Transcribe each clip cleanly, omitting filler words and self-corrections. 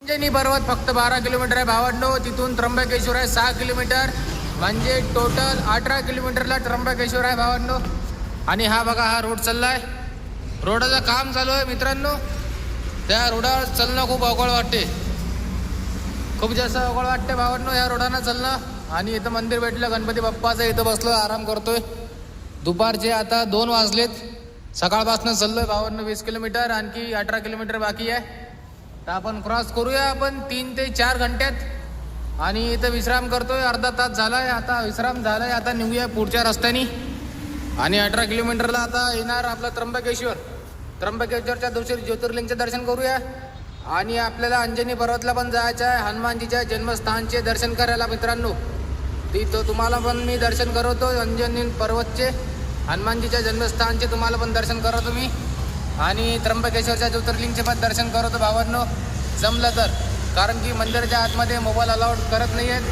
अंजनी पर्वत फक्त 12 किलोमीटर आहे भावांनो. तिथून त्र्यंबकेश्वर आहे 6 किलोमीटर, म्हणजे टोटल 18 किलोमीटरला त्र्यंबकेश्वर आहे भावांनो. आणि हा बघा हा रोड चाललाय, रोडाचं काम चालू आहे मित्रांनो. त्या रोडावर चालणं खूप अवघड वाटते, खूप जास्त अवघड वाटते भावांनो या रोडानं चालणं. आणि इथं मंदिर भेटलं गणपती बाप्पाचं, इथं बसलो आराम करतोय. दुपारचे आता 2 वाजलेत. सकाळपासून चाललोय भावांनो 20 किलोमीटर, आणखी 18 किलोमीटर बाकी आहे. तर आपण क्रॉस करूया आपण 3 ते 4 घंट्यात. आणि इथं विश्राम करतोय, अर्धा तास झालाय आता विश्राम झालाय. आता निघूया पुढच्या रस्त्याने. आणि 18 किलोमीटरला आता येणार आपलं त्र्यंबकेश्वर. त्र्यंबकेश्वरच्या दुसरी ज्योतिर्लिंगचे दर्शन करूया. आणि आपल्याला अंजनी पर्वतला पण जायचं आहे, हनुमानजीच्या जन्मस्थानचे दर्शन करायला मित्रांनो. तिथं तुम्हाला पण मी दर्शन करवतो, अंजनी पर्वतचे हनुमानजीच्या जन्मस्थानचे तुम्हाला पण दर्शन करवतो मी. आणि त्र्यंबकेश्वरच्या ज्योतिर्लिंगचे पण दर्शन करवतो भावांनो जमलं तर. कारण की मंदिराच्या आतमध्ये मोबाईल अलाउड करत नाही आहेत,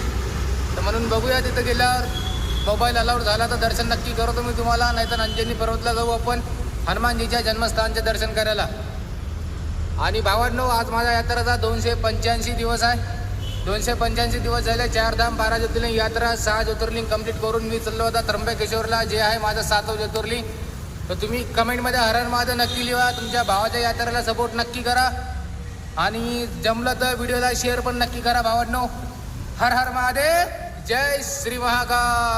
तर म्हणून बघूया तिथं गेल्यावर मोबाईल अलाउड झाला तर दर्शन नक्की करतो मी तुम्हाला. नाहीतर अंजनी पर्वतला जाऊ आपण हनुमानजीच्या जन्मस्थानचे दर्शन करायला. आणि भावांनो आज माझ्या यात्रेचा 285 दिवस आहे. 285 दिवस झाले. 4 धाम 12 ज्योतिर्लिंग यात्रा 6 ज्योतिर्लिंग कंप्लीट करून मी चाललो होता त्र्यंबकेश्वरला, जे आहे माझं 7वं ज्योतिर्लिंग. तर तुम्ही कमेंटमध्ये हर हर महादेव नक्की लिहा. तुमच्या भावाच्या यात्रेला सपोर्ट नक्की करा. आणि जमलं तर व्हिडिओला शेअर पण नक्की करा भावांनो. हर हर महादेव, जय श्री महाकाल.